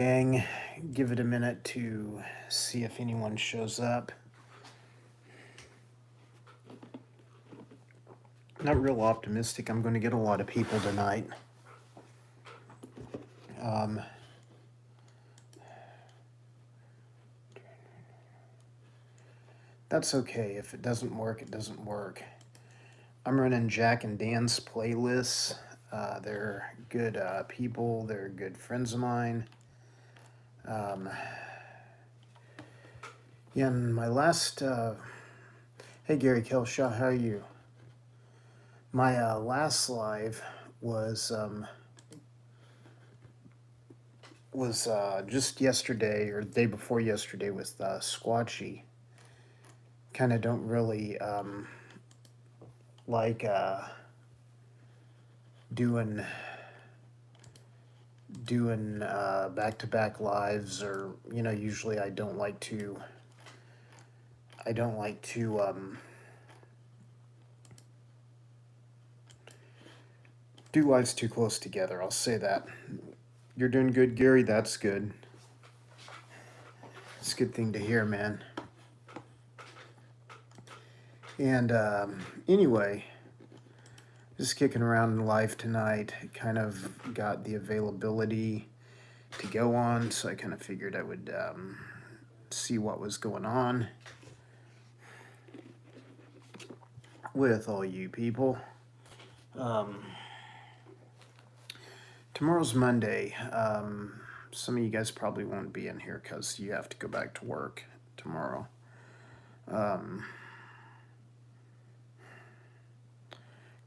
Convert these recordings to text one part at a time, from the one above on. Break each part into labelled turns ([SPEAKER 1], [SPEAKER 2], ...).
[SPEAKER 1] Gang, give it a minute to see if anyone shows up. Not real optimistic I'm going to get a lot of people tonight. Um, that's okay. If it doesn't work, it doesn't work. I'm running Jack and Dan's playlists. They're good people. They're good friends of mine. Yeah, and my last. Hey, Gary Kelshaw, how are you? My last live was just yesterday or the day before yesterday with Squatchy. Kind of don't really like doing back-to-back lives, or usually I don't like to do lives too close together. I'll say that. You're doing good, Gary. That's good. It's a good thing to hear, man. And anyway, just kicking around in life tonight. Kind of got the availability to go on, so I kind of figured I would see what was going on with all you people. Tomorrow's Monday. Some of you guys probably won't be in here because you have to go back to work tomorrow.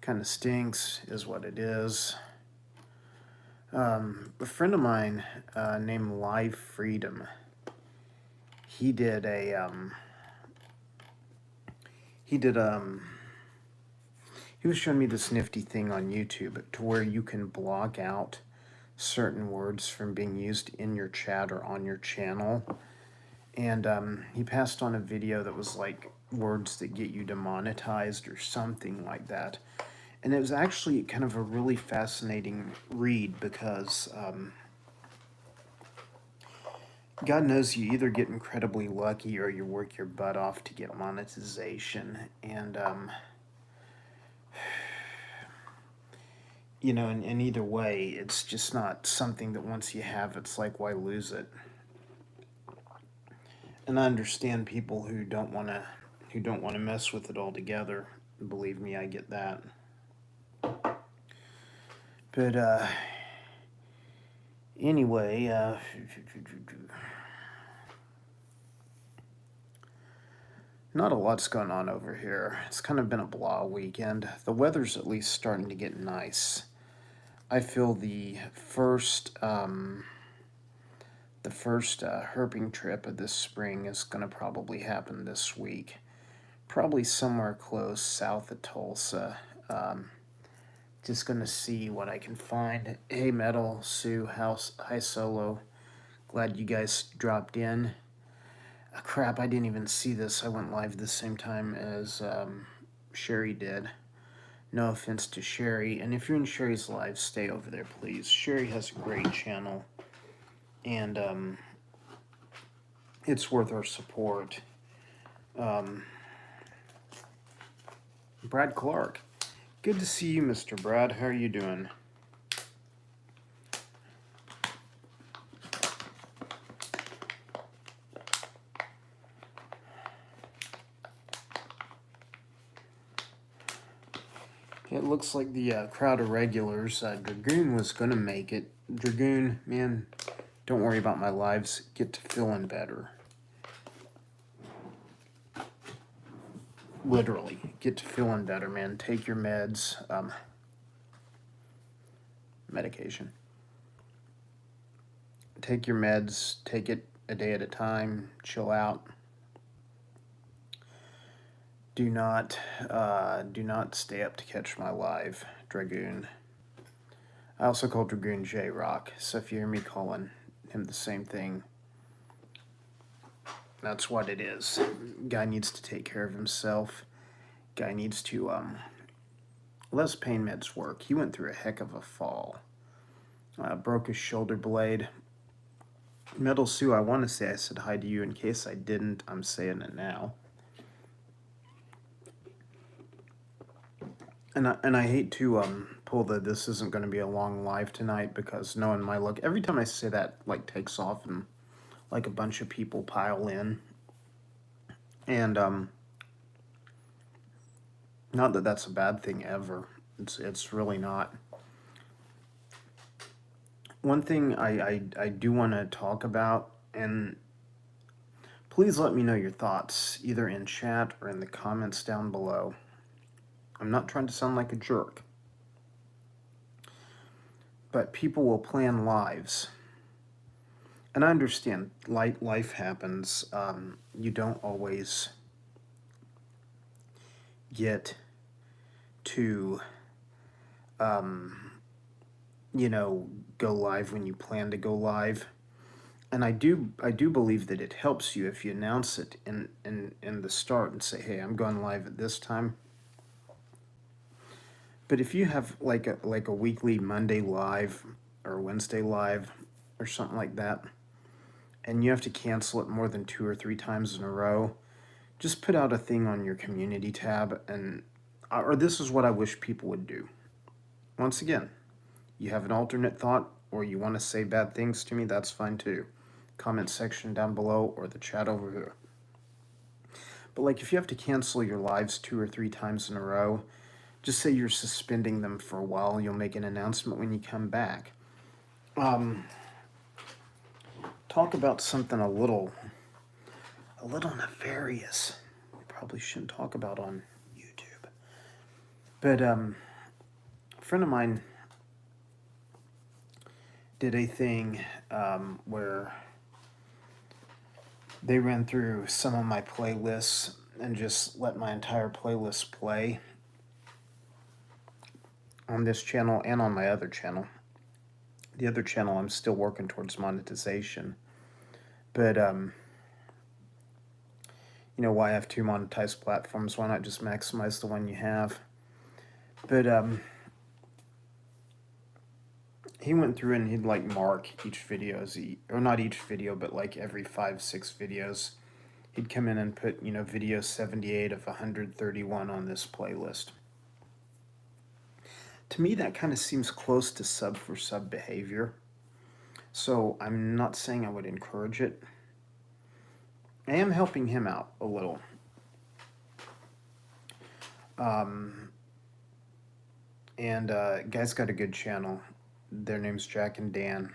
[SPEAKER 1] Kind of stinks, is what it is. A friend of mine named Live Freedom, he did a he was showing me this nifty thing on YouTube to where you can block out certain words from being used in your chat or on your channel. And he passed on a video that was like words that get you demonetized or something like that. And it was actually kind of a really fascinating read because God knows you either get incredibly lucky or you work your butt off to get monetization. And in either way, it's just not something that once you have, it's like, why lose it? And I understand people who don't want to mess with it altogether. Believe me, I get that. But anyway, not a lot's going on over here. It's kind of been a blah weekend. The weather's at least starting to get nice. I feel the first herping trip of this spring is going to probably happen this week. Probably somewhere close south of Tulsa. Just going to see what I can find. Hey, Metal, Sue, House, hi, Solo. Glad you guys dropped in. Crap, I didn't even see this. I went live the same time as Sherry did. No offense to Sherry. And if you're in Sherry's live, stay over there, please. Sherry has a great channel. And it's worth our support. Brad Clark. Good to see you, Mr. Brad. How are you doing? It looks like the crowd of regulars, Dragoon was going to make it. Dragoon, man, don't worry about my lives. Get to feeling better. Literally, get to feeling better, man. Take your meds. Medication. Take your meds. Take it a day at a time. Chill out. Do not stay up to catch my live, Dragoon. I also call Dragoon J-Rock, so if you hear me calling him the same thing, that's what it is. Guy needs to take care of himself. Guy needs to, less pain meds work. He went through a heck of a fall. Broke his shoulder blade. Metal Sue, I want to say I said hi to you. In case I didn't, I'm saying it now. And I hate to pull the this isn't going to be a long live tonight, because knowing my luck, every time I say that, like, takes off and like a bunch of people pile in. And not that that's a bad thing ever. It's really not. One thing I do want to talk about, and please let me know your thoughts either in chat or in the comments down below. I'm not trying to sound like a jerk, but people will plan lives. And I understand life happens. You don't always get to, you know, go live when you plan to go live. And I do believe that it helps you if you announce it in the start and say, hey, I'm going live at this time. But if you have like a weekly Monday live or Wednesday live or something like that, and you have to cancel it more than 2 or 3 times in a row, just put out a thing on your community tab, and or this is what I wish people would do. Once again, you have an alternate thought or you want to say bad things to me, that's fine too. Comment section down below or the chat over here. But like, if you have to cancel your lives 2 or 3 times in a row, just say you're suspending them for a while. You'll make an announcement when you come back. Talk about something a little nefarious. You probably shouldn't talk about on YouTube. But a friend of mine did a thing where they ran through some of my playlists and just let my entire playlist play on this channel and on my other channel. The other channel, I'm still working towards monetization. But, you know, why have 2 monetized platforms? Why not just maximize the one you have? But, he went through and he'd like mark each video as or not each video, but like every 5-6 videos, he'd come in and put, you know, video 78 of 131 on this playlist. To me, that kind of seems close to sub for sub behavior. So I'm not saying I would encourage it. I am helping him out a little. Guy's got a good channel. Their name's Jack and Dan.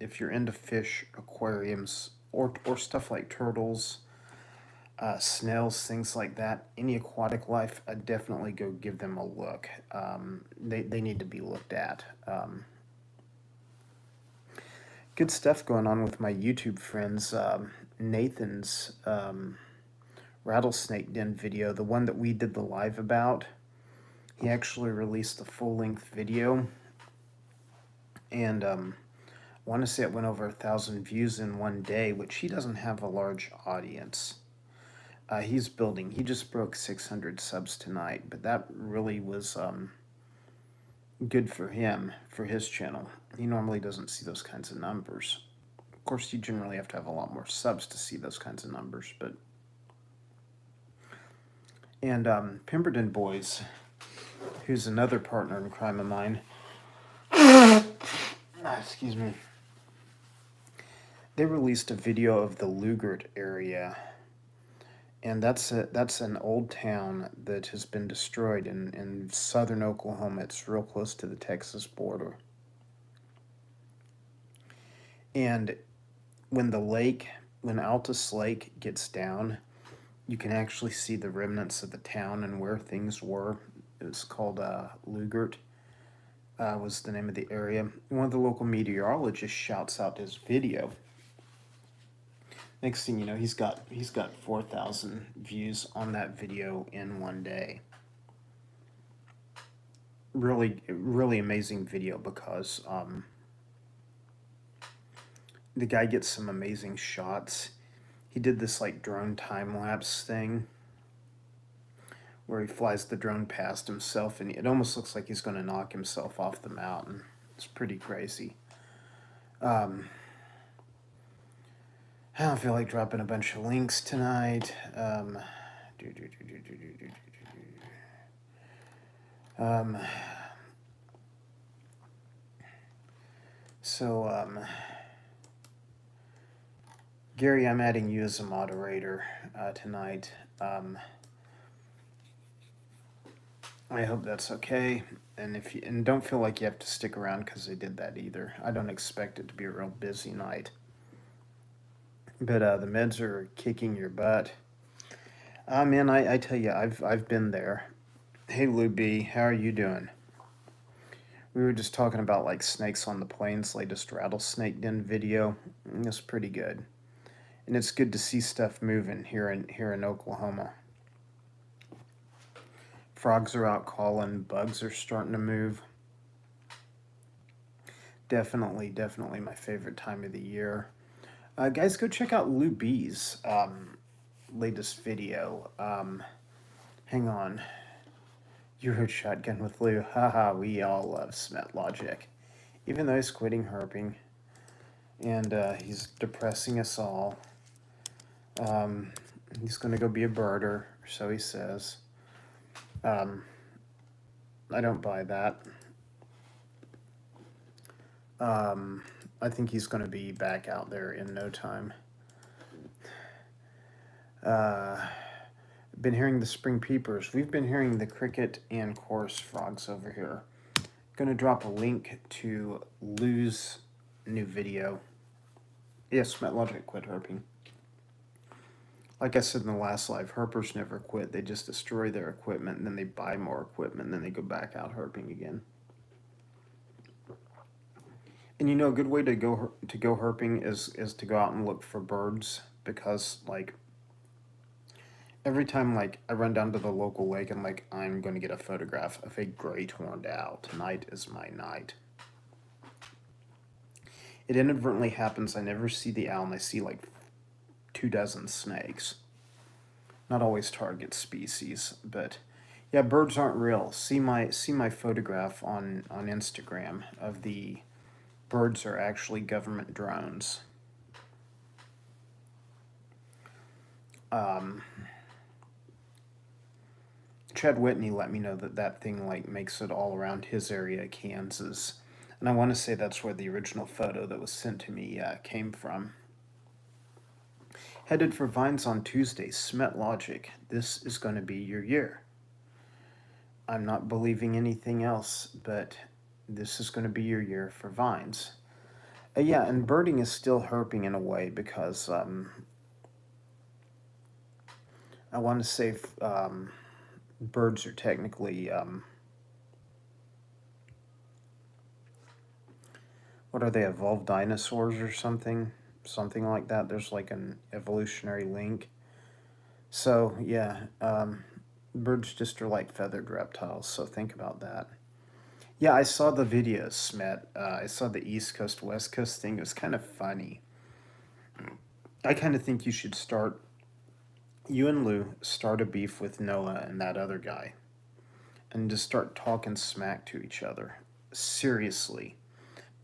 [SPEAKER 1] If you're into fish, aquariums, or stuff like turtles, snails, things like that, any aquatic life, I'd definitely go give them a look. They need to be looked at. Good stuff going on with my YouTube friends. Nathan's rattlesnake den video, the one that we did the live about, he actually released a full-length video, and I want to say it went over 1,000 views in one day, which he doesn't have a large audience. He's building. He just broke 600 subs tonight, but that really was good for him, for his channel. He normally doesn't see those kinds of numbers. Of course, you generally have to have a lot more subs to see those kinds of numbers, but... And Pemberton Boys, who's another partner in crime of mine, excuse me, they released a video of the Lugert area, and that's an old town that has been destroyed in southern Oklahoma. It's real close to the Texas border. And when Altus Lake gets down, you can actually see the remnants of the town and where things were. It was called Lugert, was the name of the area. One of the local meteorologists shouts out his video. Next thing you know, he's got 4,000 views on that video in one day. Really, really amazing video, because the guy gets some amazing shots. He did this like drone time-lapse thing where he flies the drone past himself, and it almost looks like he's going to knock himself off the mountain. It's pretty crazy. I don't feel like dropping a bunch of links tonight. Gary, I'm adding you as a moderator tonight. I hope that's okay. And and don't feel like you have to stick around because I did that either. I don't expect it to be a real busy night. But the meds are kicking your butt. Man, I tell you, I've been there. Hey Lou B, how are you doing? We were just talking about like Snakes on the Plains' latest rattlesnake den video. It's pretty good, and it's good to see stuff moving here in Oklahoma. Frogs are out calling, bugs are starting to move. Definitely my favorite time of the year. Guys, go check out Lou B's latest video. Hang on. You heard Shotgun with Lou. Haha, we all love Smet Logic. Even though he's quitting herping. And he's depressing us all. He's going to go be a birder, so he says. I don't buy that. I think he's going to be back out there in no time. Been hearing the spring peepers. We've been hearing the cricket and chorus frogs over here. Gonna drop a link to Lou's new video. Yes, Smet Logic quit herping. Like I said in the last live, herpers never quit. They just destroy their equipment, and then they buy more equipment, and then they go back out herping again. And you know, a good way to go herping is to go out and look for birds, because like every time like I run down to the local lake and like I'm going to get a photograph of a great horned owl. Tonight is my night. It inadvertently happens. I never see the owl, and I see like 24 snakes. Not always target species, but yeah, birds aren't real. See my photograph on Instagram of the birds are actually government drones. Chad Whitney let me know that thing like makes it all around his area, Kansas, and I want to say that's where the original photo that was sent to me came from. Headed for Vines on Tuesday. Smet Logic. This is going to be your year. I'm not believing anything else, but this is going to be your year for Vines. Yeah, and birding is still herping in a way because I want to say birds are technically what are they, evolved dinosaurs or something like that. There's like an evolutionary link. So yeah, birds just are like feathered reptiles, so think about that. Yeah, I saw the videos, Smet. I saw the East Coast, West Coast thing. It was kind of funny. I kind of think you and Lou start a beef with Noah and that other guy. And just start talking smack to each other. Seriously.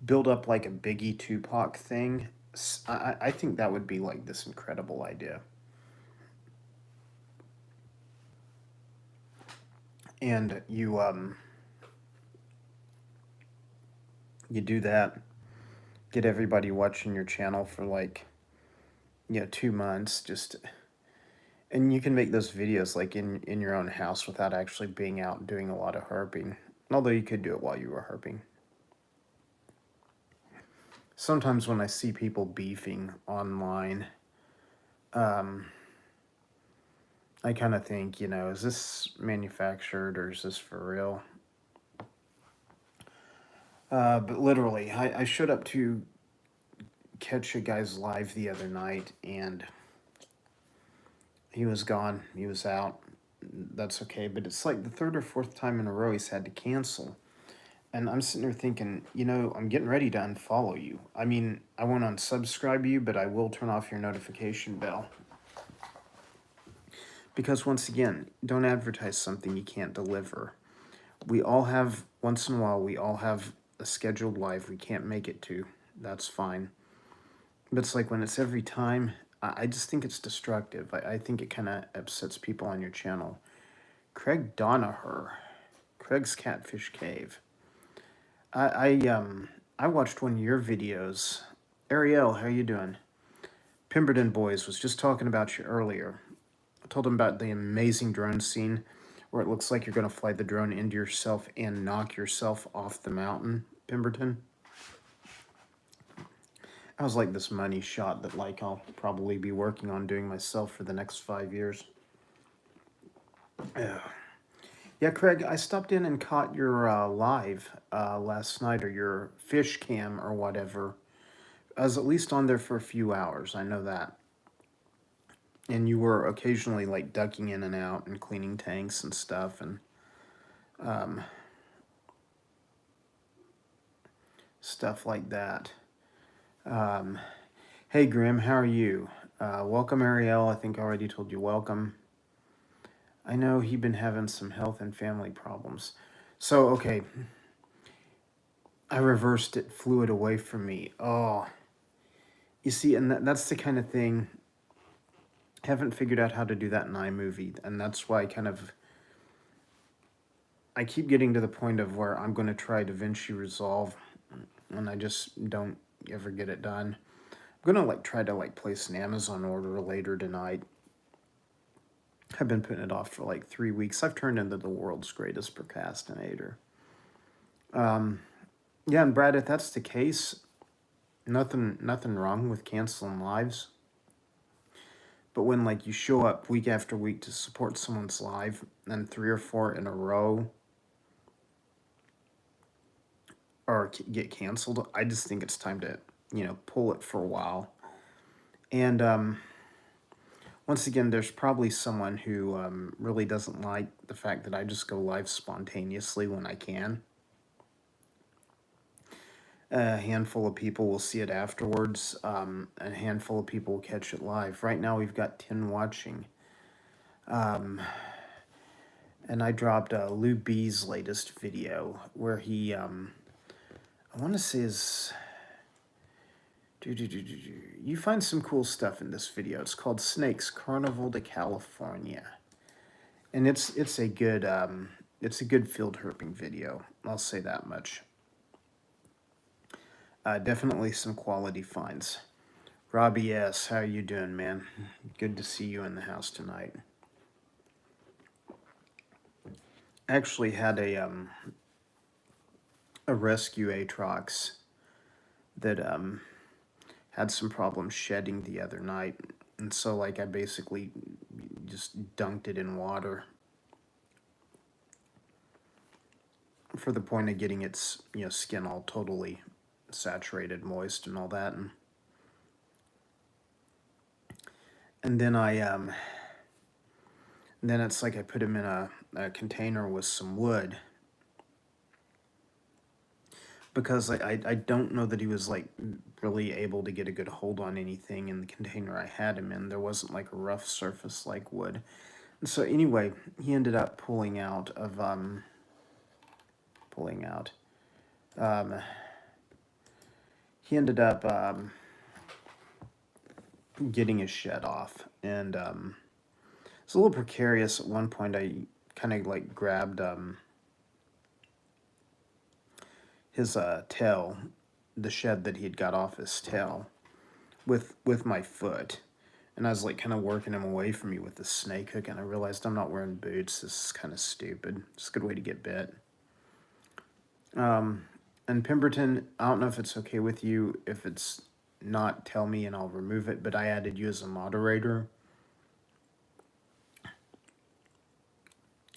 [SPEAKER 1] Build up like a Biggie Tupac thing. I think that would be like this incredible idea. And you do that, get everybody watching your channel for like 2 months, and you can make those videos like in your own house without actually being out doing a lot of herping, although you could do it while you were herping. Sometimes when I see people beefing online, I kind of think, is this manufactured or is this for real? But literally, I showed up to catch a guy's live the other night, and he was gone. He was out. That's okay, but it's like the third or fourth time in a row he's had to cancel. And I'm sitting there thinking, I'm getting ready to unfollow you. I mean, I won't unsubscribe you, but I will turn off your notification bell. Because once again, don't advertise something you can't deliver. We all have, once in a while, we all have a scheduled life we can't make it to. That's fine. But it's like when it's every time, I just think it's destructive. I think it kind of upsets people on your channel. Craig Donaher, Craig's Catfish Cave. I watched one of your videos. Ariel, how you doing? Pemberton Boys was just talking about you earlier. I told him about the amazing drone scene where it looks like you're going to fly the drone into yourself and knock yourself off the mountain, Pemberton. I was like this money shot that like I'll probably be working on doing myself for the next 5 years. Yeah, Craig, I stopped in and caught your live last night, or your fish cam or whatever. I was at least on there for a few hours, I know that. And you were occasionally like ducking in and out and cleaning tanks and stuff, and stuff like that. Hey Grim, how are you? Welcome Ariel, I think I already told you welcome. I know he'd been having some health and family problems. So, okay. I reversed it, flew it away from me. Oh. You see, and that's the kind of thing, I haven't figured out how to do that in iMovie, and that's why I keep getting to the point of where I'm going to try DaVinci Resolve, and I just don't ever get it done. I'm going to try to place an Amazon order later tonight. I've been putting it off for 3 weeks. I've turned into the world's greatest procrastinator. Yeah, and Brad, if that's the case, nothing wrong with canceling lives. But when you show up week after week to support someone's live, and 3 or 4 in a row or get canceled, I just think it's time to pull it for a while. And once again, there's probably someone who really doesn't like the fact that I just go live spontaneously when I can. A handful of people will see it afterwards. A handful of people will catch it live. Right now, we've got 10 watching. And I dropped Lou B's latest video where he, I want to say is... You find some cool stuff in this video. It's called Snakes Carnival to California, and it's a good field herping video. I'll say that much. Definitely some quality finds. Robbie S, how you doing, man? Good to see you in the house tonight. Actually had a rescue Atrox that had some problems shedding the other night, and so I basically just dunked it in water for the point of getting its skin all totally saturated, moist, and all that, and then then it's I put him in a container with some wood, because I don't know that he was really able to get a good hold on anything in the container I had him in. There wasn't a rough surface like wood. And so anyway, he ended up pulling out he ended up getting his shed off, and it's a little precarious. At one point I kind of grabbed his tail, the shed that he had got off his tail, with my foot, and I was kind of working him away from me with the snake hook, and I realized I'm not wearing boots. This is kind of stupid. It's a good way to get bit. And Pemberton, I don't know if it's okay with you. If it's not, tell me and I'll remove it, but I added you as a moderator.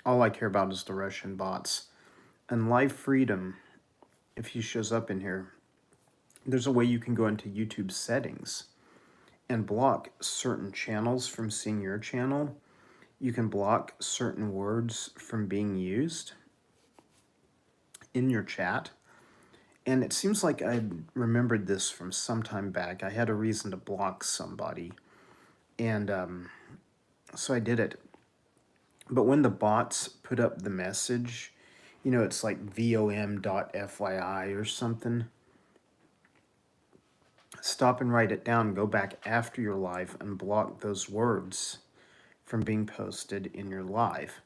[SPEAKER 1] All I care about is the Russian bots. And Live Freedom, if he shows up in here, there's a way you can go into YouTube settings and block certain channels from seeing your channel. You can block certain words from being used in your chat. And it seems like I remembered this from some time back. I had a reason to block somebody, and so I did it. But when the bots put up the message, it's vom.fyi or something. stop and write it down, go back after your live and block those words from being posted in your live.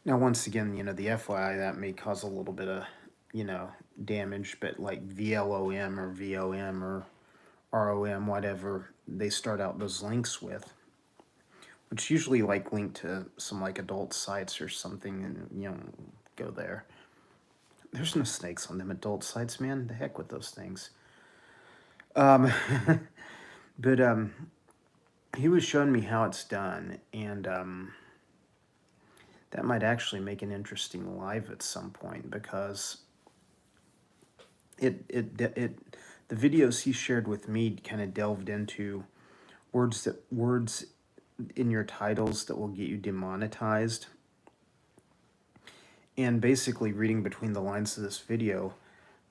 [SPEAKER 1] Now, once again, the FYI, that may cause a little bit of, damage, but like VLOM or VOM or ROM, whatever they start out those links with, which usually like link to some like adult sites or something, and go there. There's no snakes on them adult sites, man. The heck with those things. But he was showing me how it's done, and that might actually make an interesting live at some point, because the videos he shared with me kind of delved into words in your titles that will get you demonetized. And basically, reading between the lines of this video,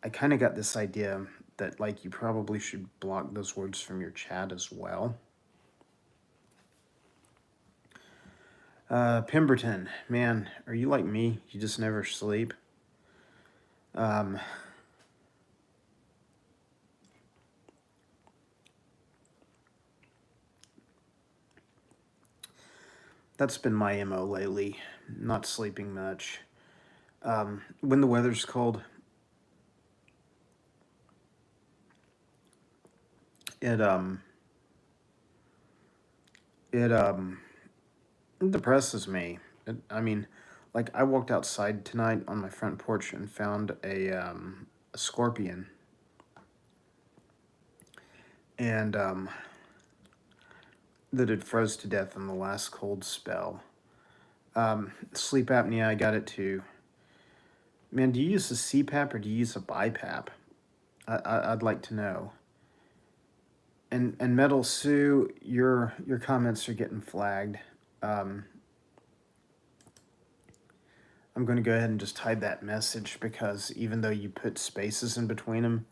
[SPEAKER 1] I kind of got this idea that like you probably should block those words from your chat as well. Pemberton, man, are you like me? You just never sleep? That's been my MO lately, not sleeping much. When the weather's cold, it depresses me. I mean, like I walked outside tonight on my front porch and found a scorpion, and that had froze to death in the last cold spell. Sleep apnea, I got it too. Man, do you use a CPAP or do you use a BiPAP? I'd like to know. And Metal Sue, your comments are getting flagged. I'm going to go ahead and just hide that message, because even though you put spaces in between them,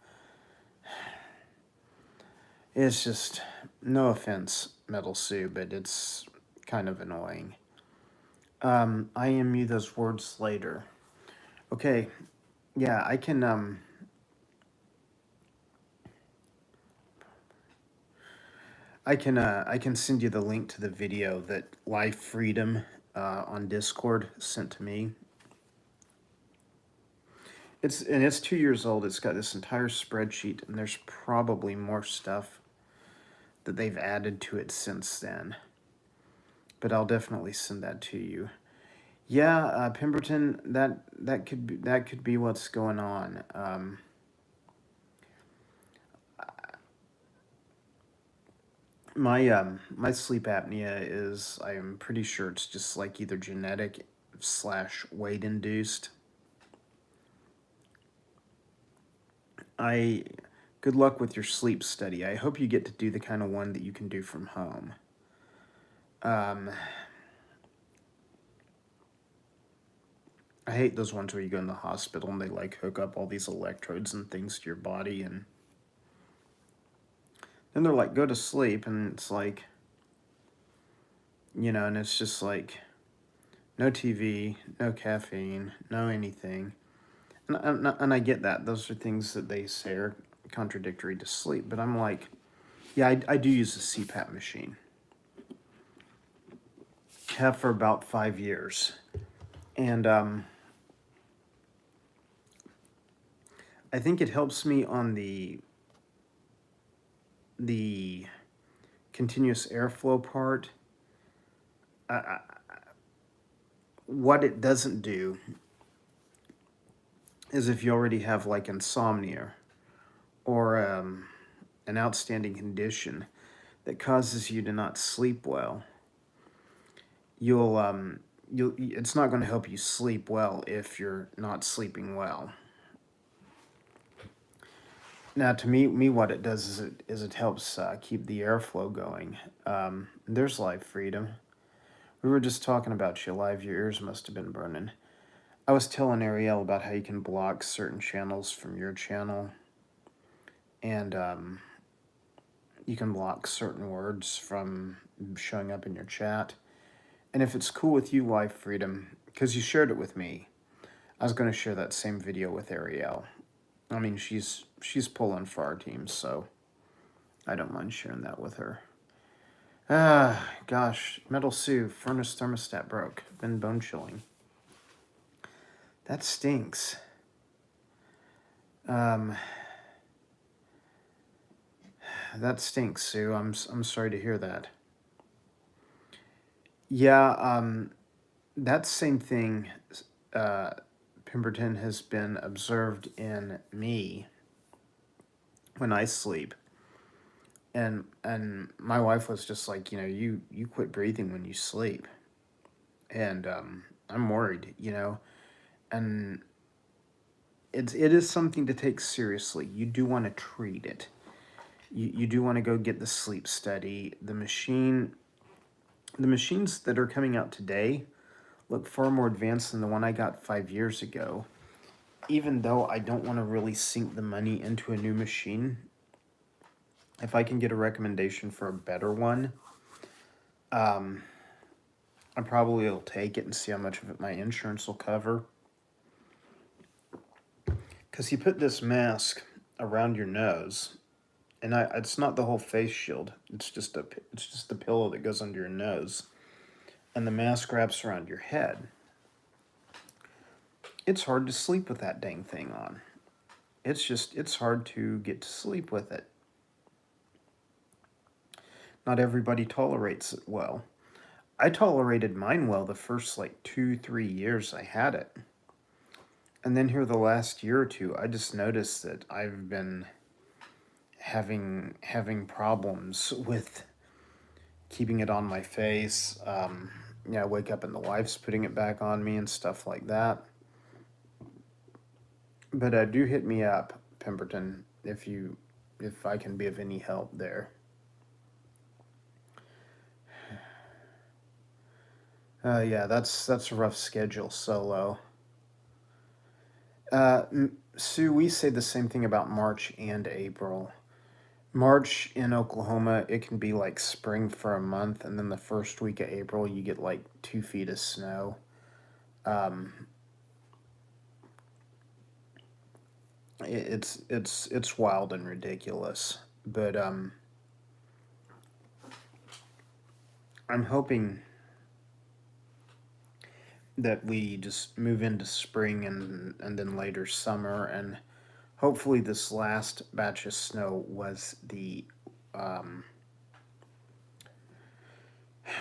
[SPEAKER 1] it's just, no offense, Metal Sue, but it's kind of annoying. IMU those words later. Okay, yeah, I can send you the link to the video that Life Freedom on Discord sent to me. It's 2 years old. It's got this entire spreadsheet, and there's probably more stuff that they've added to it since then. But I'll definitely send that to you. Yeah, Pemberton, that could be what's going on. My sleep apnea is, I am pretty sure it's just like either genetic / weight induced. Good luck with your sleep study. I hope you get to do the kind of one that you can do from home. I hate those ones where you go in the hospital and they like hook up all these electrodes and things to your body, and then they're like, go to sleep, and it's like, and it's just like, no TV, no caffeine, no anything. And I get that. Those are things that they say are contradictory to sleep. But I'm like, yeah, I do use a CPAP machine. Have for about 5 years. And I think it helps me on the continuous airflow part. What it doesn't do is if you already have like insomnia or an outstanding condition that causes you to not sleep well, it's not going to help you sleep well if you're not sleeping well. Now, to me, what it does is it helps keep the airflow going. There's Life Freedom. We were just talking about you live. Your ears must have been burning. I was telling Ariel about how you can block certain channels from your channel, and you can block certain words from showing up in your chat. And if it's cool with you, Life Freedom, because you shared it with me, I was going to share that same video with Ariel. I mean, she's pulling for our team, so I don't mind sharing that with her. Ah, gosh. Metal Sue, furnace thermostat broke. Been bone chilling. That stinks. Um, that stinks, Sue. I'm sorry to hear that. Yeah, that same thing, uh, Pemberton, has been observed in me when I sleep. And my wife was just like, you quit breathing when you sleep. And I'm worried, and it is something to take seriously. You do want to treat it. You do want to go get the sleep study. The machines that are coming out today look far more advanced than the one I got 5 years ago. Even though I don't want to really sink the money into a new machine, if I can get a recommendation for a better one, um, I probably will take it and see how much of it my insurance will cover. Because you put this mask around your nose, and it's not the whole face shield. It's just the pillow that goes under your nose, and the mask wraps around your head. It's hard to sleep with that dang thing on. It's hard to get to sleep with it. Not everybody tolerates it well. I tolerated mine well the first like 2, 3 years I had it. And then here the last year or two, I just noticed that I've been having problems with keeping it on my face. I wake up and the wife's putting it back on me and stuff like that. But do hit me up, Pemberton, if I can be of any help there. Yeah, that's a rough schedule, Solo. Sue, we say the same thing about March and April. March in Oklahoma, it can be like spring for a month, and then the first week of April, you get like 2 feet of snow. Um, it's wild and ridiculous, but I'm hoping that we just move into spring and then later summer, and hopefully this last batch of snow was the um,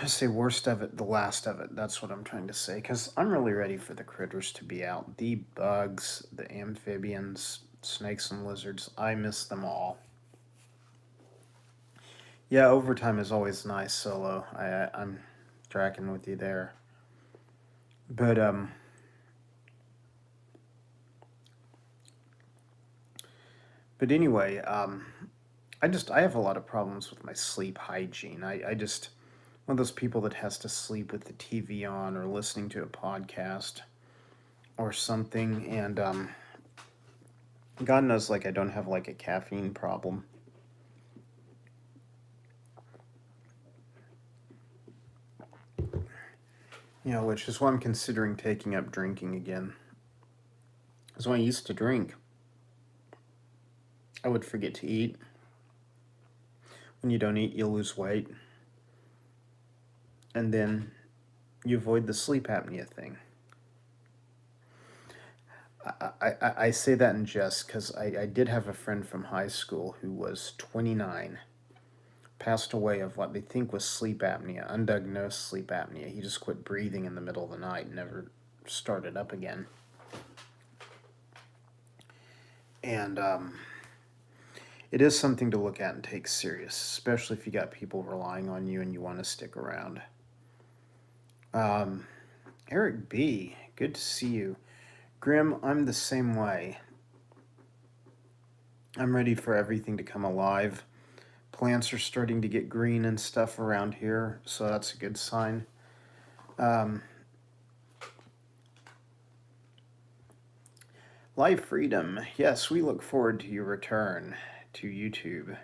[SPEAKER 1] say worst of it, the last of it. That's what I'm trying to say, because I'm really ready for the critters to be out. The bugs, the amphibians, snakes and lizards, I miss them all. Yeah, overtime is always nice, Solo. I'm tracking with you there. But anyway, I have a lot of problems with my sleep hygiene. I just one of those people that has to sleep with the TV on or listening to a podcast or something, and God knows, like, I don't have like a caffeine problem. Which is why I'm considering taking up drinking again. Because when I used to drink, I would forget to eat. When you don't eat, you lose weight. And then you avoid the sleep apnea thing. I say that in jest because I did have a friend from high school who was 29, passed away of what they think was sleep apnea, undiagnosed sleep apnea. He just quit breathing in the middle of the night and never started up again. And it is something to look at and take serious, especially if you got people relying on you and you want to stick around. Eric B., good to see you. Grim, I'm the same way. I'm ready for everything to come alive. Plants are starting to get green and stuff around here, so that's a good sign. Live Freedom, yes, we look forward to your return to YouTube.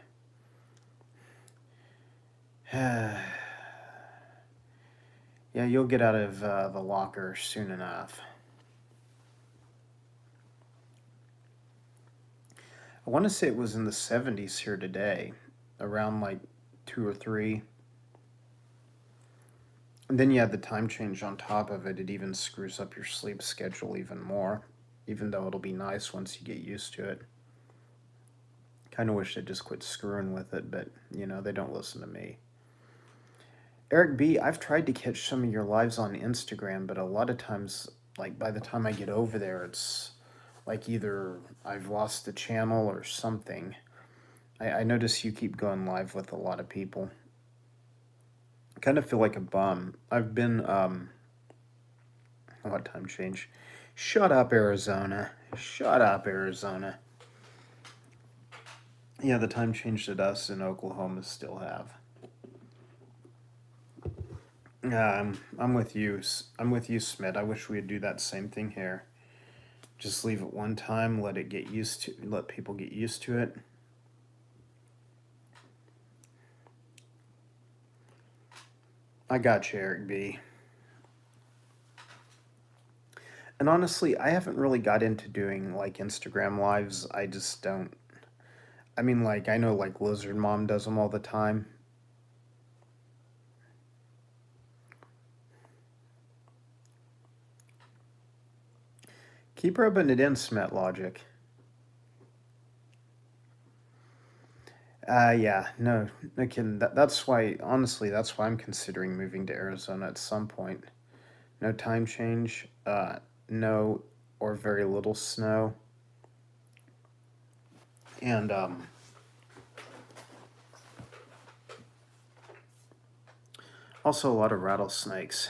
[SPEAKER 1] Yeah, you'll get out of the locker soon enough. I want to say it was in the 70s here today. around like 2 or 3. And then you add the time change on top of it, it even screws up your sleep schedule even more, even though it'll be nice once you get used to it. Kind of wish they'd just quit screwing with it, but, they don't listen to me. Eric B., I've tried to catch some of your lives on Instagram, but a lot of times, like, by the time I get over there, it's like either I've lost the channel or something. I notice you keep going live with a lot of people. I kind of feel like a bum. I've been, what time change? Shut up, Arizona. Shut up, Arizona. Yeah, the time change that us in Oklahoma still have. I'm with you. I'm with you, Smith. I wish we'd do that same thing here. Just leave it one time, let people get used to it. I got you, Eric B. And honestly, I haven't really got into doing like Instagram lives. I just don't. I mean, like, I know like Lizard Mom does them all the time. Keep rubbing it in, Smet Logic. Yeah, no kidding. That's why, honestly, that's why I'm considering moving to Arizona at some point. No time change, no or very little snow, and also a lot of rattlesnakes.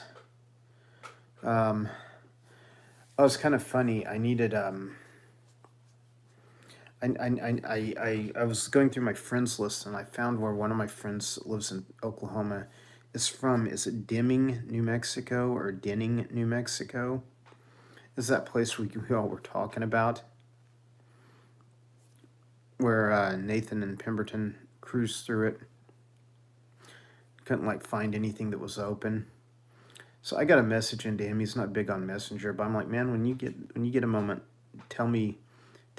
[SPEAKER 1] Oh, it's kind of funny. I needed I was going through my friends list and I found where one of my friends lives in Oklahoma is from. Is it Deming, New Mexico, or Denning, New Mexico? Is that place we all were talking about? Where Nathan and Pemberton cruised through it. Couldn't like find anything that was open. So I got a message into him. He's not big on Messenger, but I'm like, man, when you get a moment, tell me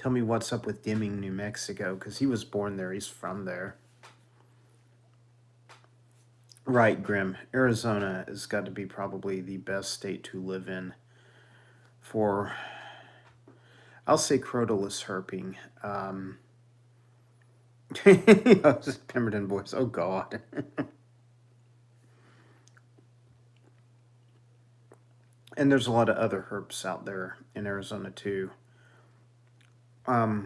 [SPEAKER 1] what's up with Deming, New Mexico, because he was born there. He's from there. Right, Grim. Arizona has got to be probably the best state to live in for, I'll say, Crotalus herping. Pemberton boys. Oh, God. And there's a lot of other herps out there in Arizona, too. I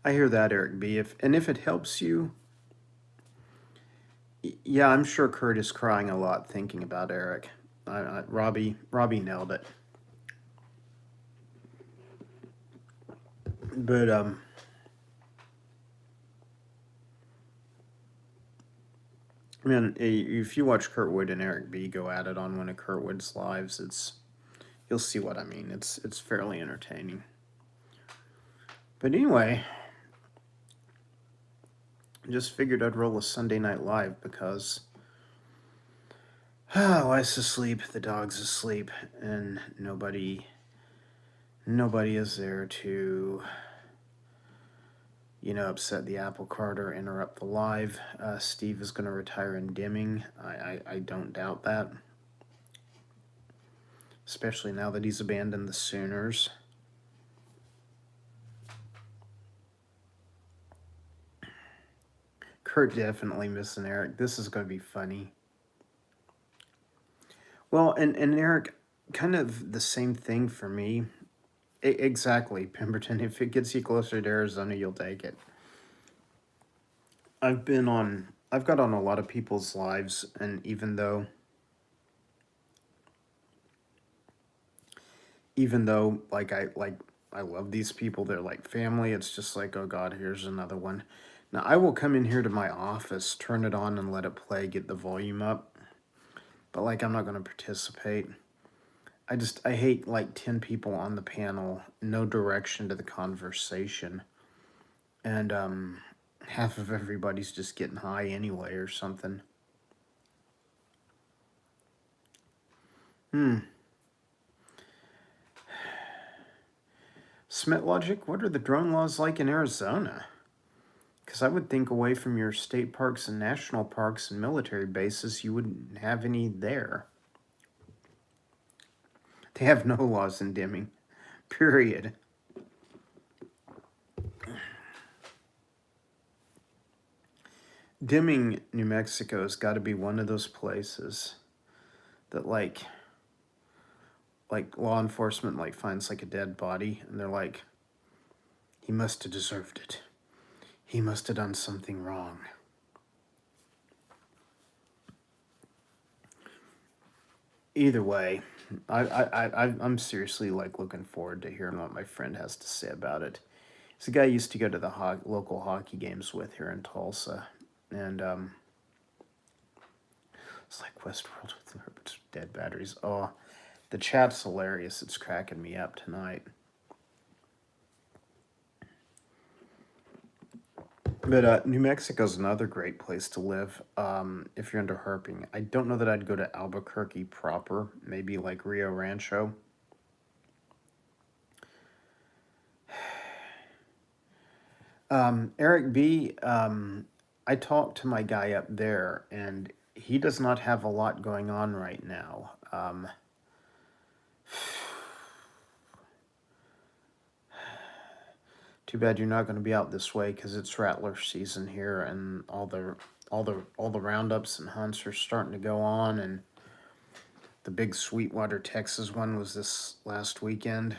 [SPEAKER 1] hear that, Eric B. If it helps you, yeah, I'm sure Kurt is crying a lot thinking about Eric. Robbie nailed it. But man, if you watch Kurtwood and Eric B go at it on one of Kurtwood's lives, you'll see what I mean. It's fairly entertaining. But anyway, just figured I'd roll a Sunday Night Live because wife's asleep, the dog's asleep, and nobody is there to upset the apple cart or interrupt the live. Steve is going to retire in Deming. I don't doubt that, especially now that he's abandoned the Sooners. Kurt definitely missing Eric. This is going to be funny. Well, and Eric, kind of the same thing for me. Exactly, Pemberton. If it gets you closer to Arizona, you'll take it. I've got on a lot of people's lives, and even though I love these people, they're like family, it's just like, oh God, here's another one. Now I will come in here to my office, turn it on and let it play, get the volume up, but like I'm not going to participate. I hate like 10 people on the panel, no direction to the conversation, and half of everybody's just getting high anyway or something. SmetLogic, what are the drone laws like in Arizona? Because I would think away from your state parks and national parks and military bases, you wouldn't have any there. They have no laws in dimming, period. Dimming, New Mexico has got to be one of those places that like law enforcement like finds like a dead body and they're like, he must have deserved it. He must have done something wrong. Either way, I'm seriously like looking forward to hearing what my friend has to say about it. He's a guy I used to go to the local hockey games with here in Tulsa, and it's like Westworld with dead batteries. Oh, the chat's hilarious. It's cracking me up tonight. But New Mexico's another great place to live if you're into herping. I don't know that I'd go to Albuquerque proper. Maybe like Rio Rancho. Eric B., I talked to my guy up there, and he does not have a lot going on right now. Too bad you're not going to be out this way because it's rattler season here, and all the roundups and hunts are starting to go on, and the big Sweetwater, Texas one was this last weekend.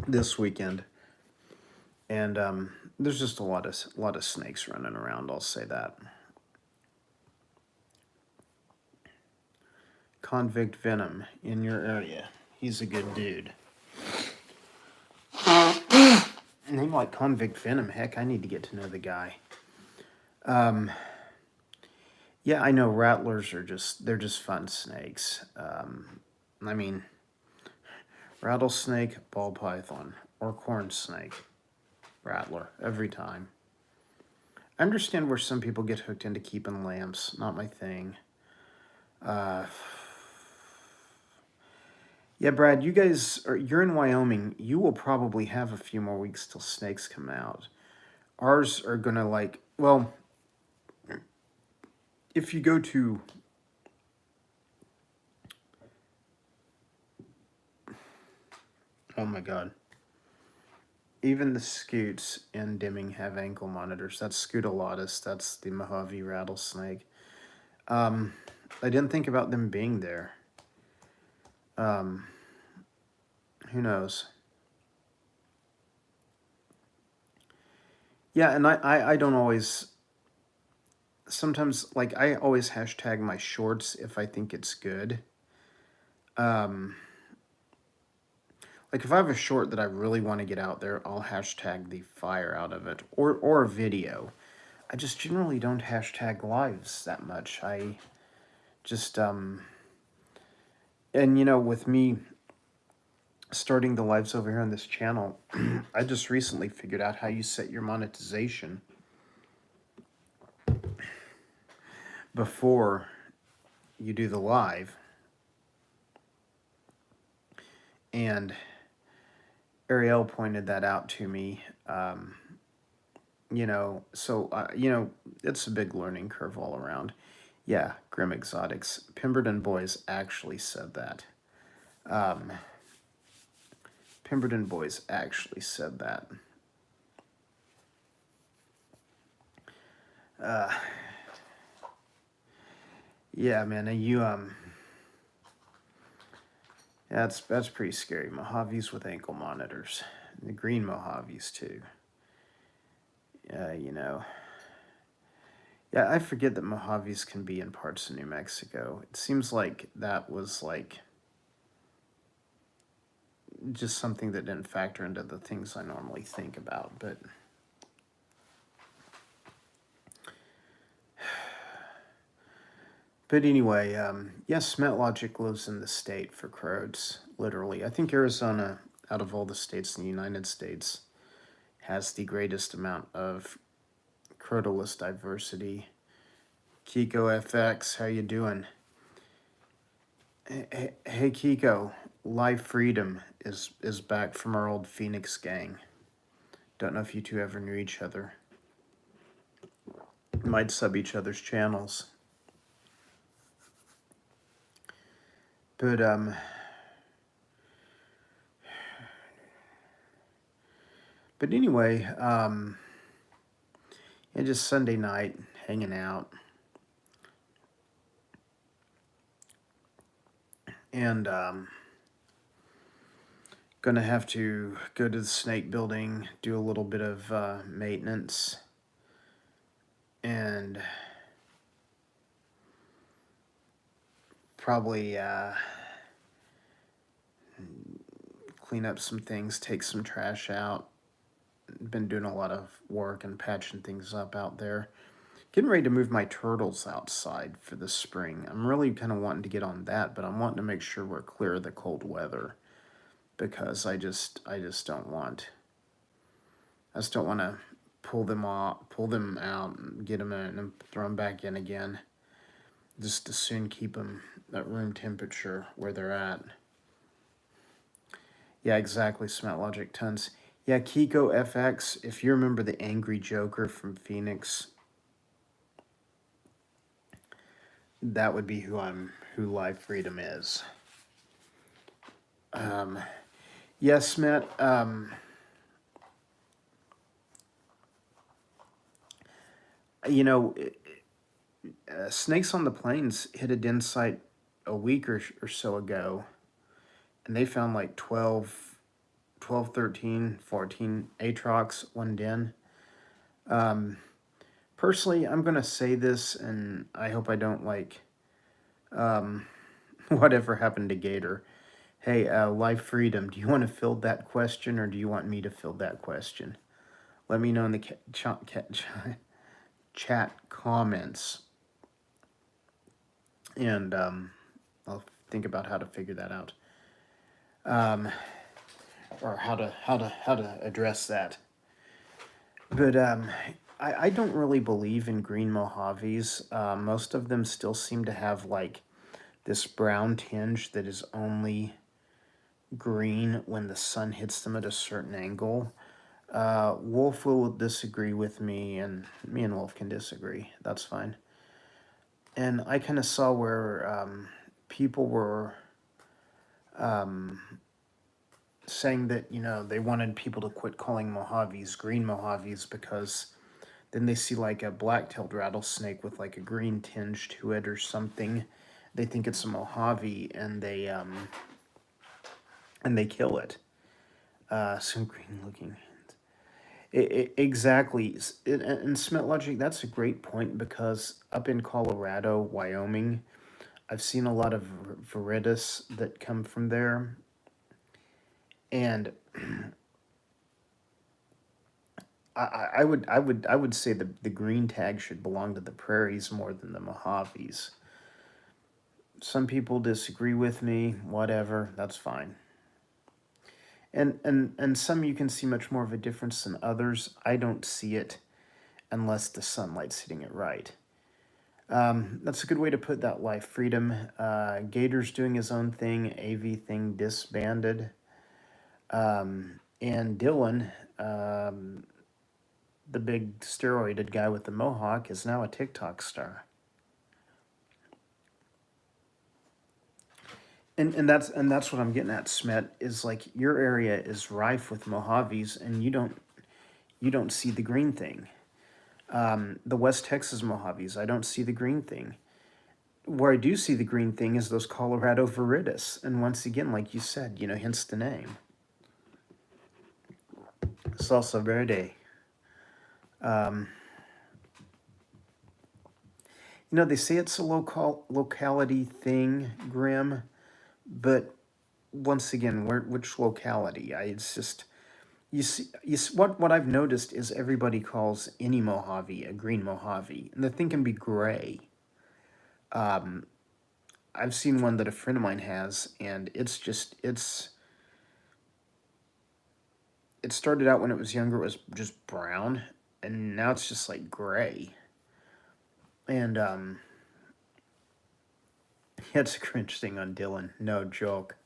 [SPEAKER 1] This weekend, and there's just a lot of snakes running around. I'll say that. Convict Venom in your area. He's a good dude. Name like Convict Venom. Heck, I need to get to know the guy. Yeah, I know rattlers are they're just fun snakes. I mean, rattlesnake, ball python, or corn snake. Rattler, every time. I understand where some people get hooked into keeping lamps. Not my thing. Yeah, Brad, you're in Wyoming. You will probably have a few more weeks till snakes come out. Ours are gonna well, if you go to oh my god. Even the scoots in Dimming have ankle monitors. That's Scutellatus. That's the Mojave rattlesnake. I didn't think about them being there. Who knows? Yeah, and I don't always... Sometimes, like, I always hashtag my shorts if I think it's good. Like, if I have a short that I really want to get out there, I'll hashtag the fire out of it. Or a video. I just generally don't hashtag lives that much. I just, and, you know, with me starting the lives over here on this channel, I just recently figured out how you set your monetization before you do the live. And Ariel pointed that out to me. You know, so, you know, it's a big learning curve all around. Yeah, Grim Exotics. Pemberton Boys actually said that. Pemberton Boys actually said that. Yeah, man, that's pretty scary. Mojaves with ankle monitors. The green Mojaves, too. You know. Yeah, I forget that Mojaves can be in parts of New Mexico. It seems like that was, like, just something that didn't factor into the things I normally think about, but... But anyway, yes, SmetLogic lives in the state for crows, literally. I think Arizona, out of all the states in the United States, has the greatest amount of crotolus diversity. Kiko FX, how you doing? Hey Kiko, Live Freedom is back from our old Phoenix gang. Don't know if you two ever knew each other. Might sub each other's channels. But anyway, yeah, just Sunday night hanging out. And gonna have to go to the snake building, do a little bit of maintenance, and probably clean up some things, take some trash out. Been doing a lot of work and patching things up out there. Getting ready to move my turtles outside for the spring. I'm really kind of wanting to get on that, but I'm wanting to make sure we're clear of the cold weather, because I just don't want to pull them out, and get them in and throw them back in again. Just as soon keep them at room temperature where they're at. Yeah, exactly, Smart Logic Tons. Yeah, Kiko FX, if you remember the Angry Joker from Phoenix, that would be who Live Freedom is. Yes, Matt. You know, Snakes on the Plains hit a den site a week or so ago, and they found like 12, 13, 14 Aatrox, one den. Personally, I'm going to say this, and I hope I don't like whatever happened to Gator. Hey, Live Freedom, do you want to field that question, or do you want me to field that question? Let me know in the chat comments, and I'll think about how to figure that out, or how to address that. But I don't really believe in green Mojaves. Most of them still seem to have like this brown tinge that is only green when the sun hits them at a certain angle. Wolf will disagree with me, and me and Wolf can disagree. That's fine. And I kind of saw where people were saying that, they wanted people to quit calling Mojaves green Mojaves, because then they see like a black-tailed rattlesnake with like a green tinge to it or something. They think it's a Mojave, and they kill it. Some green looking. Exactly. And Smith Logic, that's a great point, because up in Colorado, Wyoming, I've seen a lot of viridis that come from there. And I would say the green tag should belong to the prairies more than the Mojaves. Some people disagree with me, whatever, that's fine. And some you can see much more of a difference than others. I don't see it unless the sunlight's hitting it right. That's a good way to put that, Life Freedom. Gator's doing his own thing, AV thing disbanded. And Dylan, the big steroided guy with the mohawk, is now a TikTok star. And that's what I'm getting at, Smet, is like your area is rife with Mojaves, and you don't see the green thing. The West Texas Mojaves, I don't see the green thing. Where I do see the green thing is those Colorado viridis, and once again, like you said, hence the name. Salsa verde. They say it's a locality thing, Grim, but once again, which locality? It's just you see what I've noticed is everybody calls any Mojave a green Mojave, and the thing can be gray. I've seen one that a friend of mine has, and it started out when it was younger, it was just brown, and now it's just like gray. And It's a cringe thing on Dylan. No joke.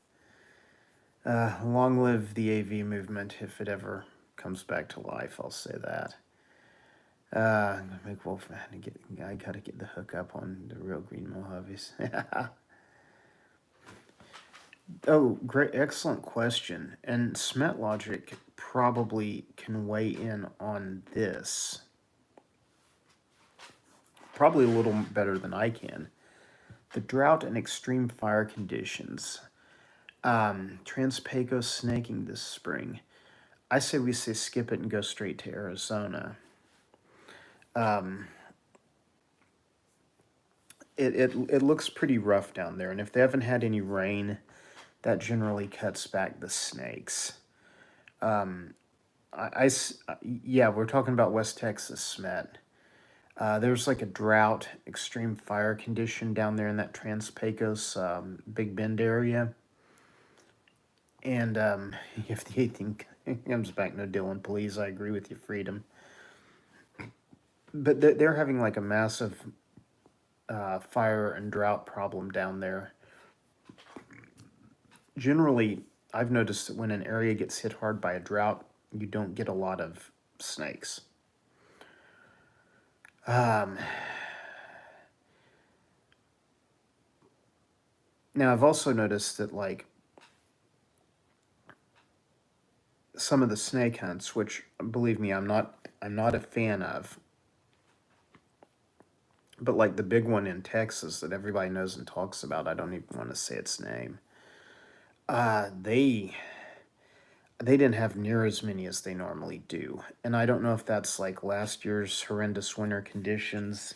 [SPEAKER 1] Long live the AV movement, if it ever comes back to life, I'll say that. Make Wolf, I gotta get the hook up on the real Green Mojaves. Oh, great, excellent question. And Smet Logic probably can weigh in on this. Probably a little better than I can. The drought and extreme fire conditions. Trans-Pecos snaking this spring. I say we skip it and go straight to Arizona. It looks pretty rough down there, and if they haven't had any rain, that generally cuts back the snakes. Yeah, we're talking about West Texas, Smet. There's like a drought, extreme fire condition down there in that Trans-Pecos Big Bend area. And if the 18 comes back, no Dylan, please, I agree with you, Freedom. But they're having like a massive fire and drought problem down there. Generally, I've noticed that when an area gets hit hard by a drought, you don't get a lot of snakes. Now, I've also noticed that, like, some of the snake hunts, which, believe me, I'm not a fan of, but like the big one in Texas that everybody knows and talks about, I don't even want to say its name. They didn't have near as many as they normally do, and I don't know if that's like last year's horrendous winter conditions,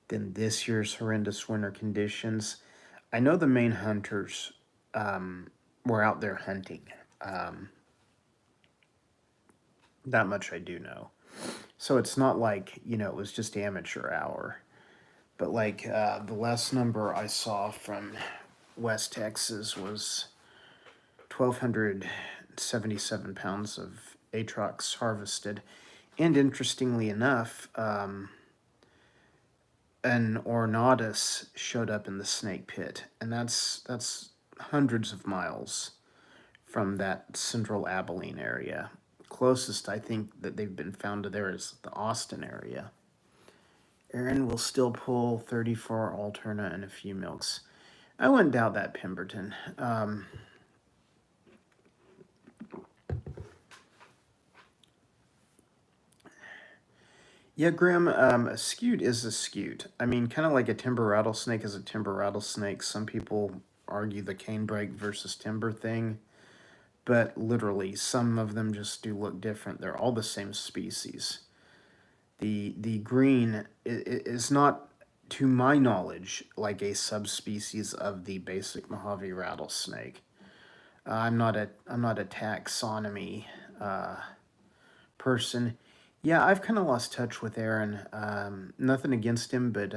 [SPEAKER 1] then this year's horrendous winter conditions. I know the main hunters were out there hunting. That much I do know. So it's not like, it was just amateur hour. But like the last number I saw from West Texas was 1,277 pounds of atrox harvested. And interestingly enough, an ornatus showed up in the snake pit. And that's hundreds of miles from that central Abilene area. Closest I think that they've been found to there is the Austin area. Aaron will still pull 34 Alterna and a few milks. I wouldn't doubt that, Pemberton. Yeah, Grim, a skewt is a skewt. I mean, kind of like a timber rattlesnake is a timber rattlesnake. Some people argue the canebrake versus timber thing, but literally, some of them just do look different. They're all the same species. The green is not, to my knowledge, like a subspecies of the basic Mojave rattlesnake. I'm not a taxonomy person. Yeah, I've kind of lost touch with Aaron. Nothing against him, but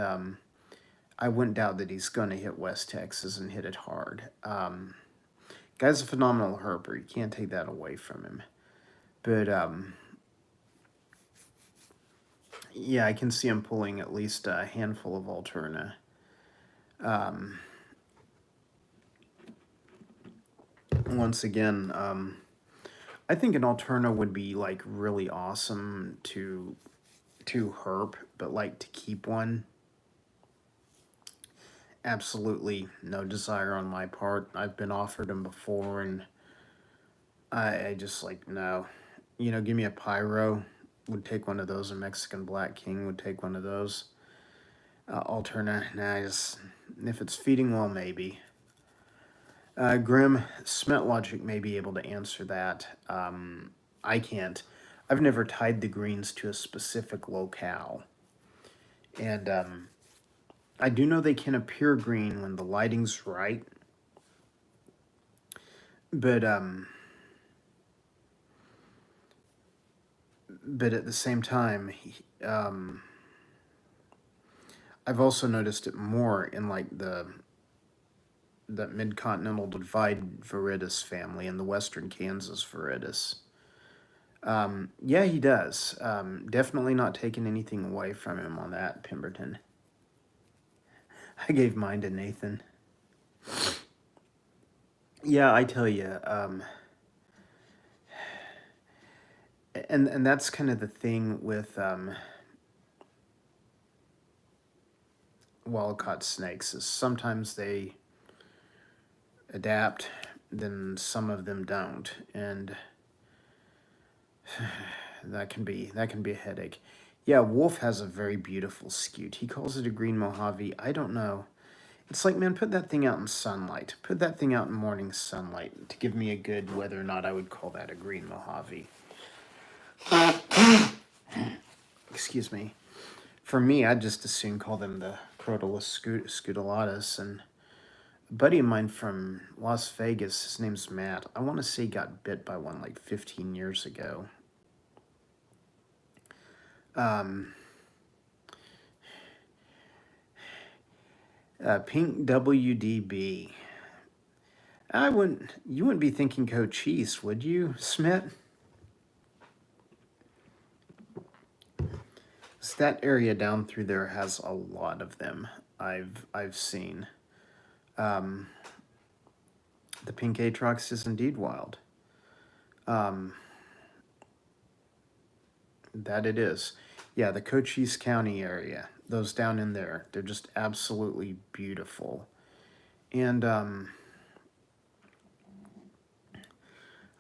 [SPEAKER 1] I wouldn't doubt that he's going to hit West Texas and hit it hard. Guy's a phenomenal herper. You can't take that away from him. But yeah, I can see him pulling at least a handful of Alterna. Once again, I think an Alterna would be like really awesome to herp, but like to keep one, absolutely no desire on my part. I've been offered them before, and I just like, no. Give me a Pyro, would take one of those. A Mexican Black King would take one of those. Alterna, nice. If it's feeding well, maybe. Grim, Smet Logic may be able to answer that. I can't. I've never tied the greens to a specific locale. And I do know they can appear green when the lighting's right. But at the same time, I've also noticed it more in like the Mid-Continental Divide Viridis family and the Western Kansas Viridis. Yeah, he does. Definitely not taking anything away from him on that, Pemberton. I gave mine to Nathan. Yeah, I tell you, and that's kind of the thing with wild-caught snakes is sometimes they adapt, then some of them don't, and that can be a headache. Yeah, Wolf has a very beautiful scute. He calls it a green Mojave. I don't know. It's like, man, put that thing out in sunlight. Put that thing out in morning sunlight to give me a good whether or not I would call that a green Mojave. Excuse me. For me, I'd just as soon call them the Crotalus scutulatus. And a buddy of mine from Las Vegas, his name's Matt, I want to say he got bit by one like 15 years ago. Pink WDB. You wouldn't be thinking Cochise, would you, Smith? So that area down through there has a lot of them. I've seen. The pink Atrox is indeed wild. That it is. Yeah, the Cochise County area, those down in there, they're just absolutely beautiful. And I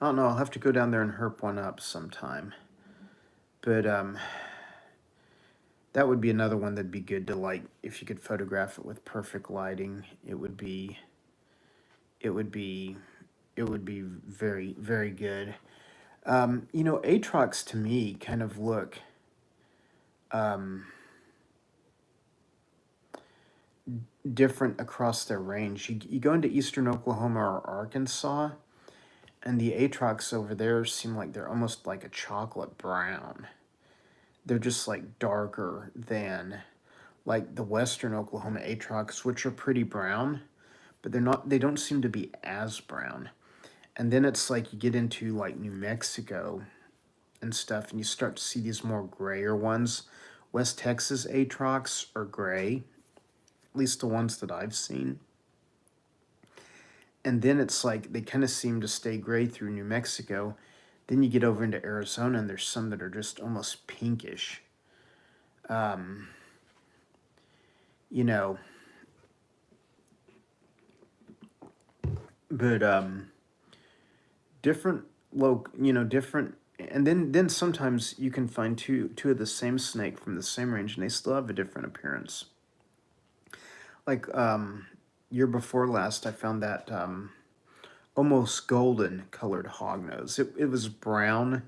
[SPEAKER 1] don't know, I'll have to go down there and herp one up sometime. But that would be another one that'd be good to, like, if you could photograph it with perfect lighting, it would be very, very good. Atrox to me kind of look different across their range. You go into eastern Oklahoma or Arkansas, and the Atrox over there seem like they're almost like a chocolate brown. They're just like darker than like the western Oklahoma Atrox, which are pretty brown, but they don't seem to be as brown. And then it's like you get into like New Mexico and stuff, and you start to see these more grayer ones. West Texas Atrox are gray, at least the ones that I've seen. And then it's like they kind of seem to stay gray through New Mexico. Then you get over into Arizona, and there's some that are just almost pinkish. You know, but different different. And then sometimes you can find two of the same snake from the same range, and they still have a different appearance. Like year before last, I found that almost golden colored hognose. It was brown,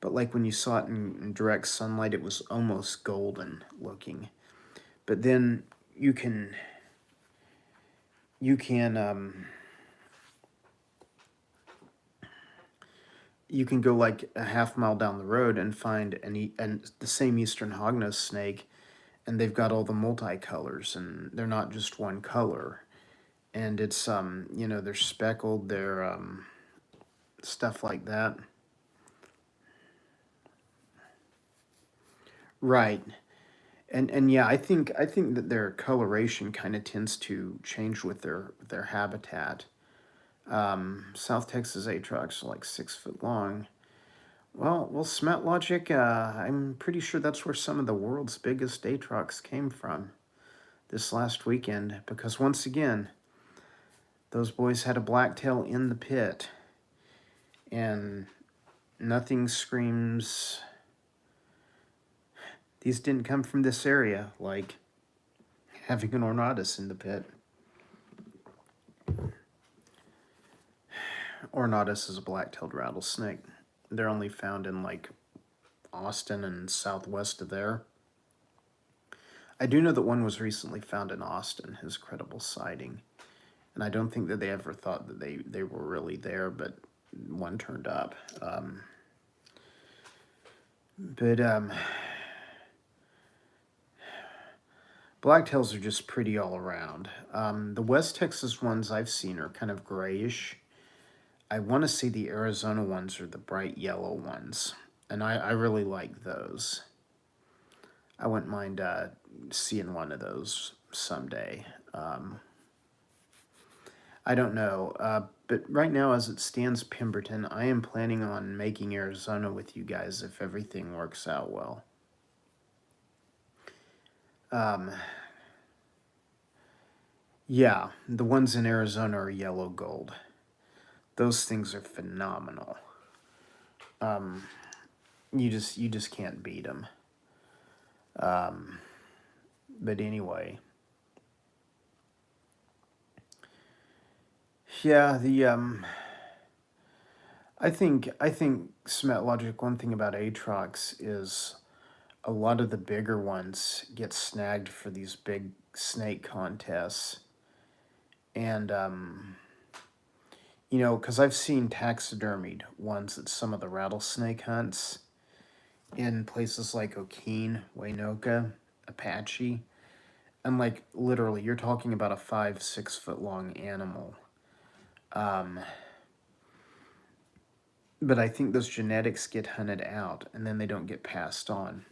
[SPEAKER 1] but like when you saw it in direct sunlight, it was almost golden looking. But then you can go like a half mile down the road and find and the same eastern hognose snake, and they've got all the multicolors, and they're not just one color. And it's they're speckled, they're stuff like that. Right. And yeah, I think that their coloration kind of tends to change with their habitat. South Texas Atrox are like 6 foot long. Well, Smet Logic, I'm pretty sure that's where some of the world's biggest Atrox came from this last weekend, because once again, those boys had a blacktail in the pit, and nothing screams these didn't come from this area like having an Ornatus in the pit. Ornatus is a black-tailed rattlesnake. They're only found in like Austin and southwest of there. I do know that one was recently found in Austin, his credible sighting. And I don't think that they ever thought that they were really there, but one turned up. Blacktails are just pretty all around. The West Texas ones I've seen are kind of grayish. I want to say the Arizona ones are the bright yellow ones, and I really like those. I wouldn't mind seeing one of those someday. I don't know. But right now, as it stands, Pemberton, I am planning on making Arizona with you guys if everything works out well. Um, yeah, the ones in Arizona are yellow gold. Those things are phenomenal. Um, you just can't beat them. But anyway, yeah, I think Smet Logic. One thing about Aatrox is a lot of the bigger ones get snagged for these big snake contests, and because I've seen taxidermied ones at some of the rattlesnake hunts in places like Okene, Waynoka, Apache, and like literally, you're talking about a 5-6 foot long animal. Um, but I think those genetics get hunted out, and then they don't get passed on.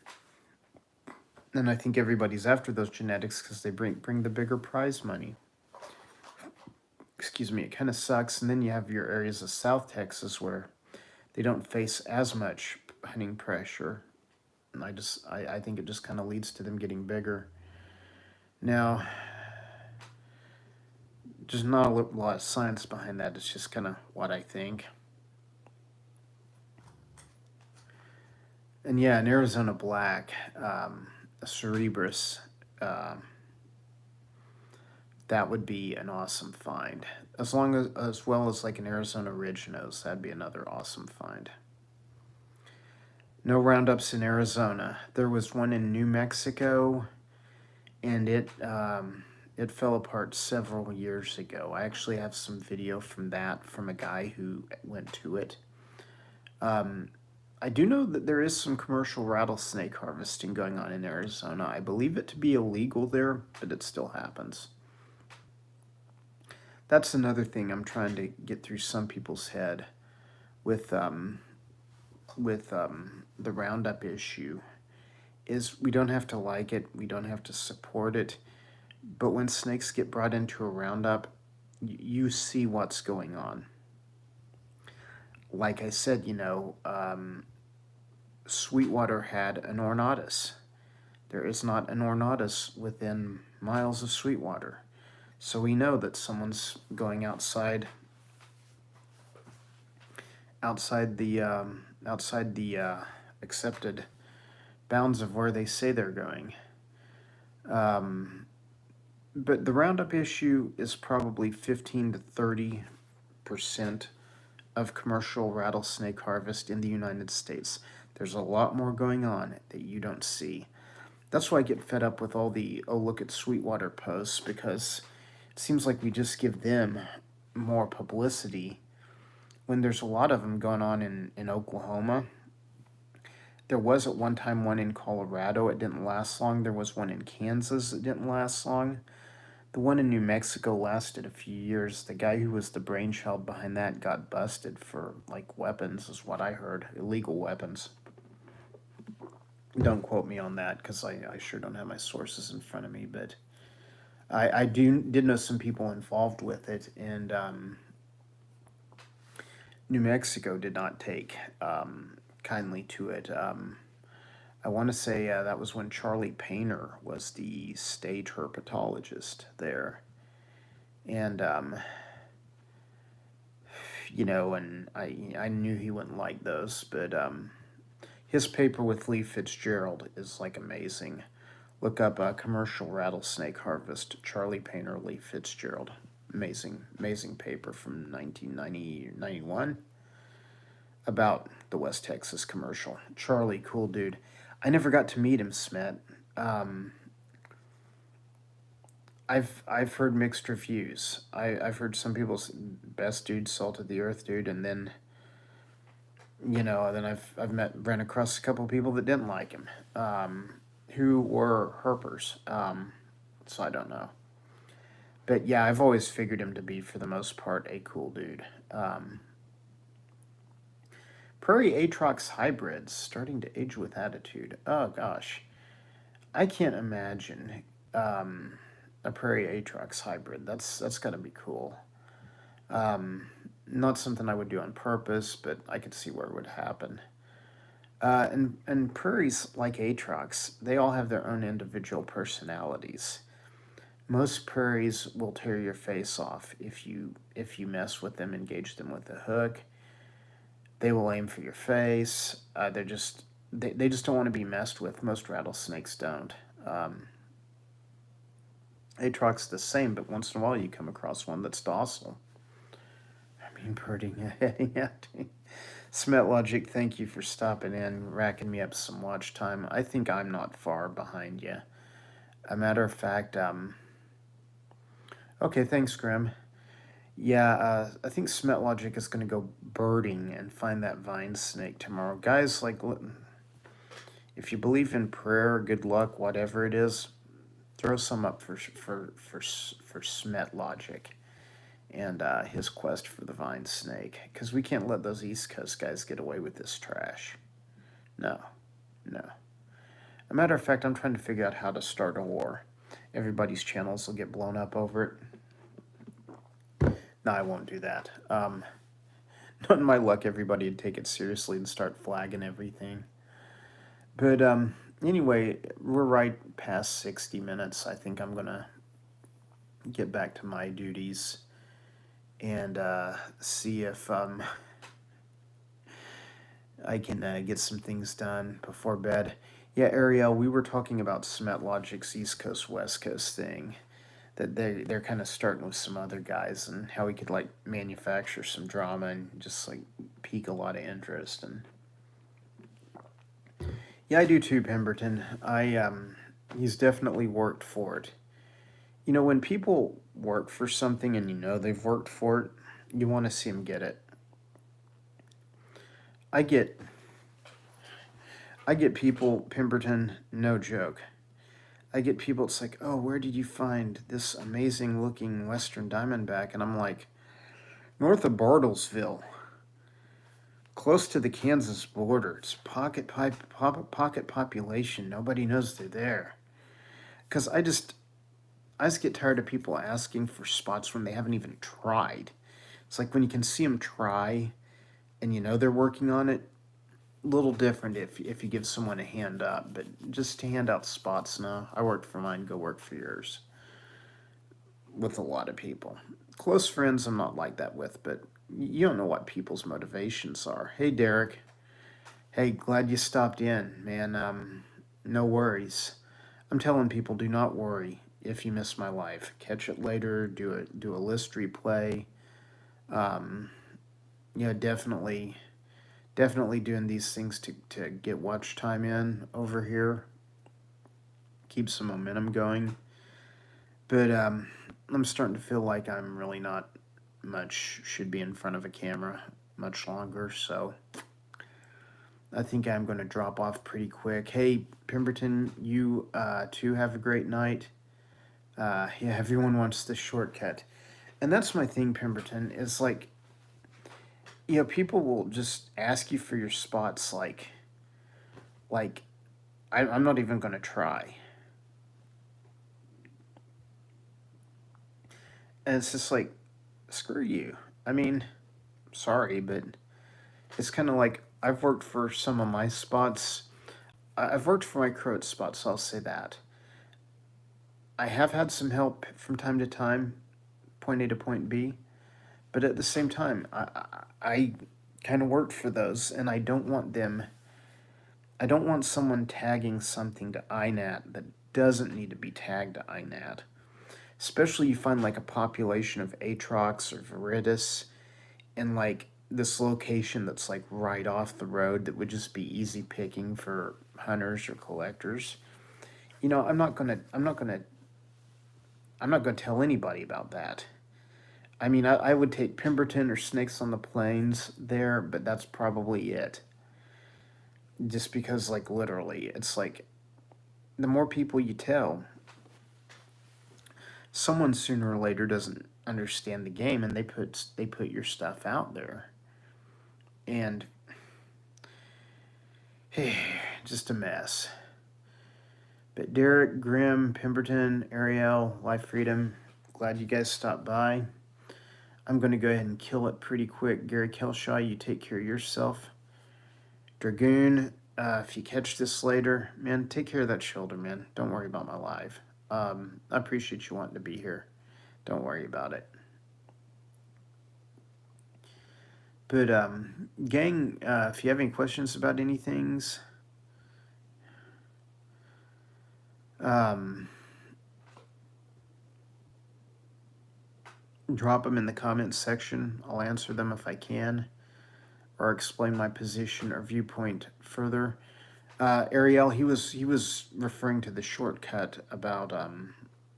[SPEAKER 1] And I think everybody's after those genetics because they bring the bigger prize money. Excuse me, it kind of sucks. And then you have your areas of South Texas where they don't face as much hunting pressure. And I think it just kind of leads to them getting bigger. Now, there's not a lot of science behind that. It's just kind of what I think. And yeah, in Arizona Black, a Cerebrus, um, that would be an awesome find. As well as like an Arizona Ridge Nose, that'd be another awesome find. No roundups in Arizona. There was one in New Mexico, and it fell apart several years ago. I actually have some video from that from a guy who went to it. I do know that there is some commercial rattlesnake harvesting going on in Arizona. I believe it to be illegal there, but it still happens. That's another thing I'm trying to get through some people's head with the Roundup issue is we don't have to like it, we don't have to support it, but when snakes get brought into a Roundup, you see what's going on. Like I said, Sweetwater had an ornatus. There is not an ornatus within miles of Sweetwater. So we know that someone's going outside the accepted bounds of where they say they're going. But the Roundup issue is probably 15 to 30% of commercial rattlesnake harvest in the United States. There's a lot more going on that you don't see. That's why I get fed up with all the "oh, look at Sweetwater" posts, because it seems like we just give them more publicity when there's a lot of them going on in Oklahoma. There was at one time one in Colorado. It didn't last long. There was one in Kansas. It didn't last long. The one in New Mexico lasted a few years. The guy who was the brainchild behind that got busted for like weapons, is what I heard, illegal weapons. Don't quote me on that because I sure don't have my sources in front of me, but I did know some people involved with it, and New Mexico did not take kindly to it. I want to say that was when Charlie Painter was the state herpetologist there, and and I knew he wouldn't like those, but his paper with Lee Fitzgerald is like amazing. Look up commercial rattlesnake harvest, Charlie Painter, Lee Fitzgerald. Amazing paper from 1991 about the West Texas commercial. Charlie, cool dude. I never got to meet him, Smet. Um, I've heard mixed reviews. I've heard some people's best dude, salt of the earth dude, and then then I've ran across a couple of people that didn't like him, who were herpers. So I don't know. But yeah, I've always figured him to be, for the most part, a cool dude. Prairie Aatrox hybrids starting to age with attitude. Oh gosh, I can't imagine a Prairie Aatrox hybrid. That's got to be cool. Not something I would do on purpose, but I could see where it would happen. And prairies, like atrox, they all have their own individual personalities. Most prairies will tear your face off if you mess with them, engage them with a hook. They will aim for your face. They just don't want to be messed with. Most rattlesnakes don't. Um, Atrox the same, but once in a while you come across one that's docile. I mean, birding heading out. Smet Logic, thank you for stopping in, racking me up some watch time. I think I'm not far behind you. A matter of fact, okay, thanks, Grim. Yeah, I think Smet Logic is going to go birding and find that vine snake tomorrow. Guys, like, if you believe in prayer, good luck, whatever it is, throw some up for Smet Logic and his quest for the vine snake, because we can't let those East Coast guys get away with this trash. No, no. A matter of fact, I'm trying to figure out how to start a war. Everybody's channels will get blown up over it. No, I won't do that. Not in my luck, everybody would take it seriously and start flagging everything. But anyway, we're right past 60 minutes. I think I'm going to get back to my duties and see if I can get some things done before bed. Yeah, Ariel, we were talking about Smet Logic's East Coast West Coast thing. That they're kind of starting with some other guys and how we could like manufacture some drama and just like pique a lot of interest. And yeah, I do too, Pemberton. He's definitely worked for it. You know, when people work for something and you know they've worked for it, you want to see them get it. I get I get people, Pemberton, no joke. I get people, it's like, oh, where did you find this amazing looking Western Diamondback? And I'm like, north of Bartlesville, close to the Kansas border. It's pocket population. Nobody knows they're there. Because I just get tired of people asking for spots when they haven't even tried. It's like when you can see them try and you know they're working on it, a little different if you give someone a hand up, but just to hand out spots, no. I worked for mine, go work for yours. With a lot of people. Close friends, I'm not like that with, but you don't know what people's motivations are. Hey, Derek. Hey, glad you stopped in, man. No worries. I'm telling people, do not worry if you miss my live. Catch it later. Do a list replay. Um, yeah, definitely doing these things to get watch time in over here. Keep some momentum going. But I'm starting to feel like I'm really not much should be in front of a camera much longer, so I think I'm going to drop off pretty quick. Hey, Pemberton, you too have a great night. Yeah, everyone wants the shortcut. And that's my thing, Pemberton, is like, you know, people will just ask you for your spots I'm not even going to try. And it's just like, screw you. I mean, sorry, but it's kind of like I've worked for some of my spots. I've worked for my Croat spots, so I'll say that. I have had some help from time to time, point A to point B, but at the same time, I kind of worked for those, and I don't want them. I don't want someone tagging something to INAT that doesn't need to be tagged to INAT. Especially you find like a population of Atrox or Viridis in like this location that's like right off the road that would just be easy picking for hunters or collectors. You know, I'm not gonna tell anybody about that. I mean, I would take Pemberton or Snakes on the Plains there, but that's probably it. Just because, like, literally, it's like the more people you tell, someone sooner or later doesn't understand the game, and they put your stuff out there, and just a mess. But Derek, Grim, Pemberton, Ariel, Life Freedom, glad you guys stopped by. I'm going to go ahead and kill it pretty quick. Gary Kelshaw, you take care of yourself. Dragoon, if you catch this later, man, take care of that shoulder, man. Don't worry about my live. I appreciate you wanting to be here. Don't worry about it. But, gang, if you have any questions about anything, drop them in the comments section. I'll answer them if I can, or explain my position or viewpoint further. Ariel, he was referring to the shortcut about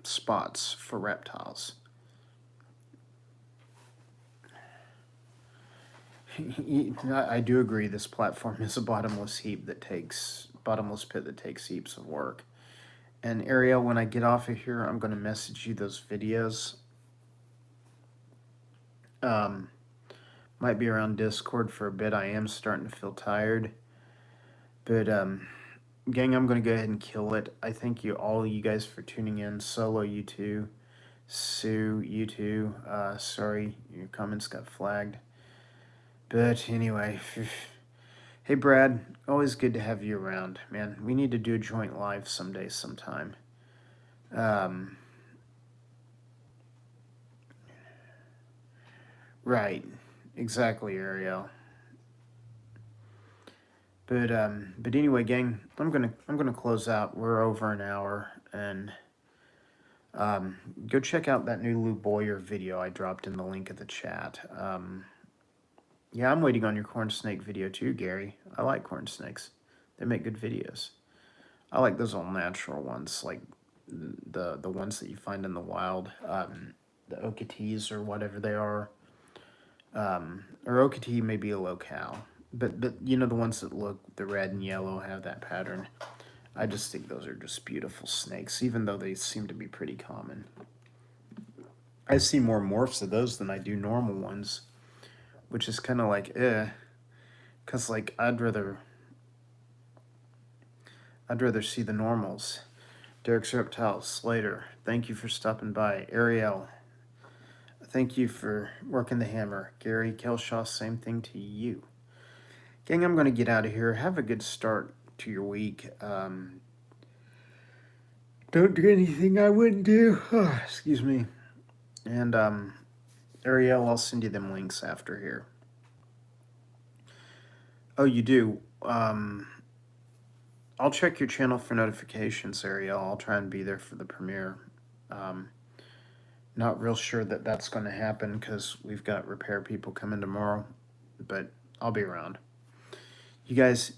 [SPEAKER 1] spots for reptiles. I do agree. This platform is a bottomless pit that takes heaps of work. And Ariel, when I get off of here, I'm going to message you those videos. Might be around Discord for a bit. I am starting to feel tired. But, gang, I'm going to go ahead and kill it. I thank all you guys for tuning in. Solo, you too. Sue, you too. Sorry, your comments got flagged. But anyway, hey Brad, always good to have you around, man. We need to do a joint live sometime. Right, exactly, Ariel. But anyway, gang, I'm gonna close out. We're over an hour, and go check out that new Lou Boyer video I dropped in the link at the chat. Yeah, I'm waiting on your corn snake video too, Gary. I like corn snakes. They make good videos. I like those all natural ones, like the ones that you find in the wild, the Okatees or whatever they are. Or Okatee may be a locale, but you know the ones that look the red and yellow have that pattern. I just think those are just beautiful snakes, even though they seem to be pretty common. I see more morphs of those than I do normal ones, which is kind of like, because like I'd rather see the normals. Derek's Reptile, Slater, thank you for stopping by. Ariel, thank you for working the hammer. Gary Kelshaw, same thing to you. Gang, I'm going to get out of here. Have a good start to your week. Don't do anything I wouldn't do. Oh, excuse me. And Ariel, I'll send you them links after here. Oh, you do? I'll check your channel for notifications, Ariel. I'll try and be there for the premiere. Not real sure that that's going to happen because we've got repair people coming tomorrow, but I'll be around. You guys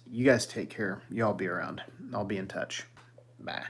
[SPEAKER 1] take care. Y'all be around. I'll be in touch. Bye.